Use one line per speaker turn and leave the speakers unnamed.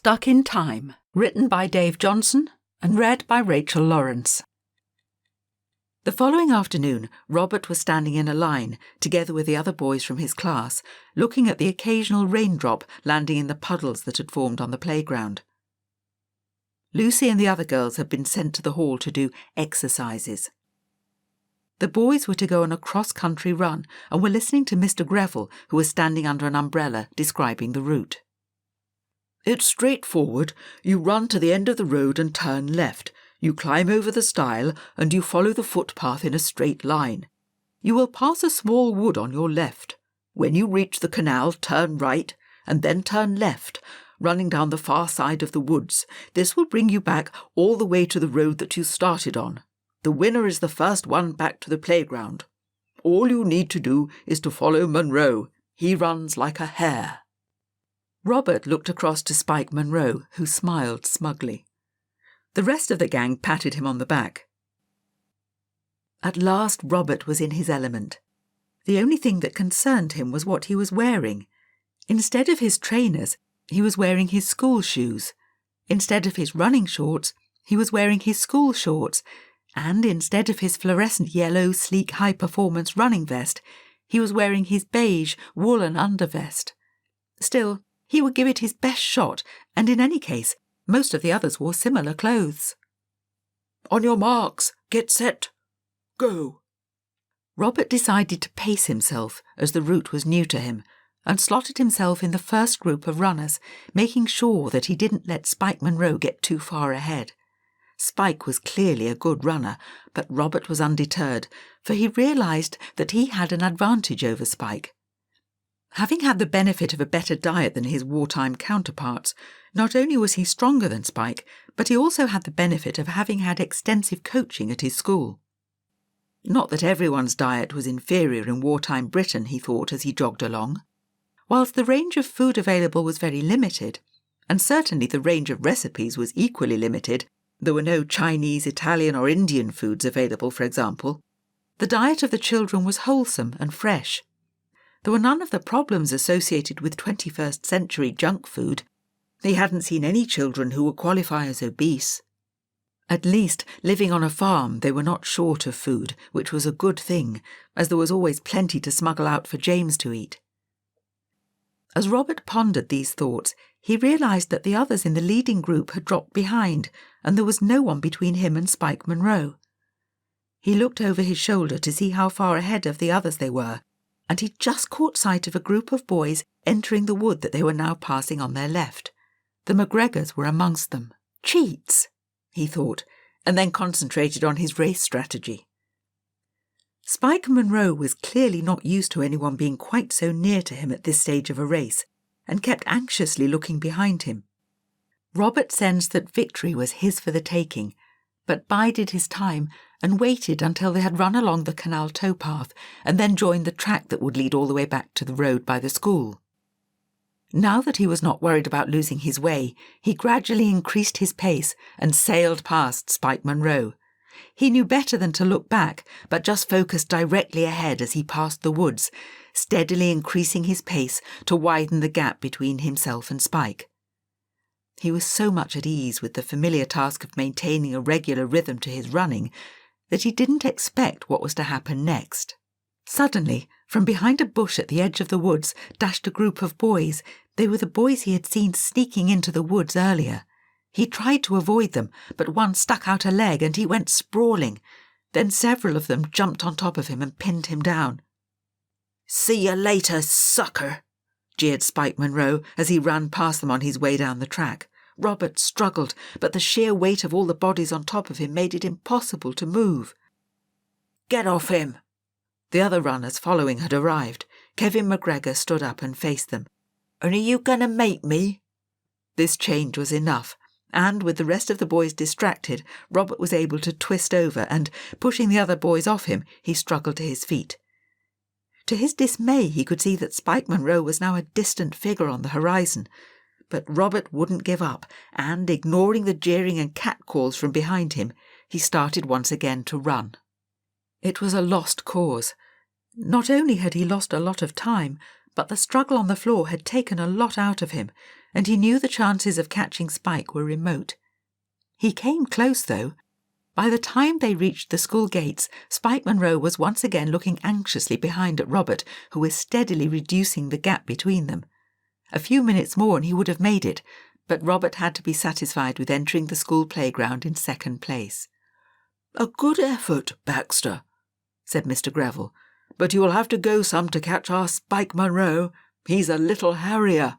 Stuck in Time, written by Dave Johnson and read by Rachel Lawrence. The following afternoon, Robert was standing in a line, together with the other boys from his class, looking at the occasional raindrop landing in the puddles that had formed on the playground. Lucy and the other girls had been sent to the hall to do exercises. The boys were to go on a cross-country run and were listening to Mr. Greville, who was standing under an umbrella, describing the route. "It's straightforward. You run to the end of the road and turn left. You climb over the stile and you follow the footpath in a straight line. You will pass a small wood on your left. When you reach the canal, turn right and then turn left, running down the far side of the woods. This will bring you back all the way to the road that you started on. The winner is the first one back to the playground. All you need to do is to follow Monroe. He runs like a hare." Robert looked across to Spike Monroe, who smiled smugly. The rest of the gang patted him on the back. At last Robert was in his element. The only thing that concerned him was what he was wearing. Instead of his trainers, he was wearing his school shoes. Instead of his running shorts, he was wearing his school shorts. And instead of his fluorescent yellow, sleek, high-performance running vest, he was wearing his beige, woolen undervest. Still, he would give it his best shot, and in any case, most of the others wore similar clothes. "On your marks, get set, go." Robert decided to pace himself, as the route was new to him, and slotted himself in the first group of runners, making sure that he didn't let Spike Monroe get too far ahead. Spike was clearly a good runner, but Robert was undeterred, for he realised that he had an advantage over Spike. Having had the benefit of a better diet than his wartime counterparts, not only was he stronger than Spike, but he also had the benefit of having had extensive coaching at his school. Not that everyone's diet was inferior in wartime Britain, he thought as he jogged along. Whilst the range of food available was very limited, and certainly the range of recipes was equally limited, there were no Chinese, Italian or Indian foods available, for example, the diet of the children was wholesome and fresh. There were none of the problems associated with 21st century junk food. He hadn't seen any children who would qualify as obese. At least, living on a farm, they were not short of food, which was a good thing, as there was always plenty to smuggle out for James to eat. As Robert pondered these thoughts, he realised that the others in the leading group had dropped behind, and there was no one between him and Spike Monroe. He looked over his shoulder to see how far ahead of the others they were, and he just caught sight of a group of boys entering the wood that they were now passing on their left. The McGregors were amongst them. Cheats, he thought, and then concentrated on his race strategy. Spike Monroe was clearly not used to anyone being quite so near to him at this stage of a race, and kept anxiously looking behind him. Robert sensed that victory was his for the taking, but bided his time and waited until they had run along the canal towpath and then joined the track that would lead all the way back to the road by the school. Now that he was not worried about losing his way, he gradually increased his pace and sailed past Spike Monroe. He knew better than to look back, but just focused directly ahead as he passed the woods, steadily increasing his pace to widen the gap between himself and Spike. He was so much at ease with the familiar task of maintaining a regular rhythm to his running that he didn't expect what was to happen next. Suddenly, from behind a bush at the edge of the woods, dashed a group of boys. They were the boys he had seen sneaking into the woods earlier. He tried to avoid them, but one stuck out a leg and he went sprawling. Then several of them jumped on top of him and pinned him down. "See you later, sucker," jeered Spike Monroe as he ran past them on his way down the track. Robert struggled, but the sheer weight of all the bodies on top of him made it impossible to move. "Get off him!" The other runners following had arrived. Kevin McGregor stood up and faced them. "And are you going to make me?" This change was enough, and with the rest of the boys distracted, Robert was able to twist over and, pushing the other boys off him, he struggled to his feet. To his dismay, he could see that Spike Monroe was now a distant figure on the horizon. But Robert wouldn't give up, and, ignoring the jeering and catcalls from behind him, he started once again to run. It was a lost cause. Not only had he lost a lot of time, but the struggle on the floor had taken a lot out of him, and he knew the chances of catching Spike were remote. He came close, though. By the time they reached the school gates, Spike Monroe was once again looking anxiously behind at Robert, who was steadily reducing the gap between them. A few minutes more and he would have made it, but Robert had to be satisfied with entering the school playground in second place. "A good effort, Baxter," said Mr. Greville, "but you will have to go some to catch our Spike Monroe. He's a little harrier."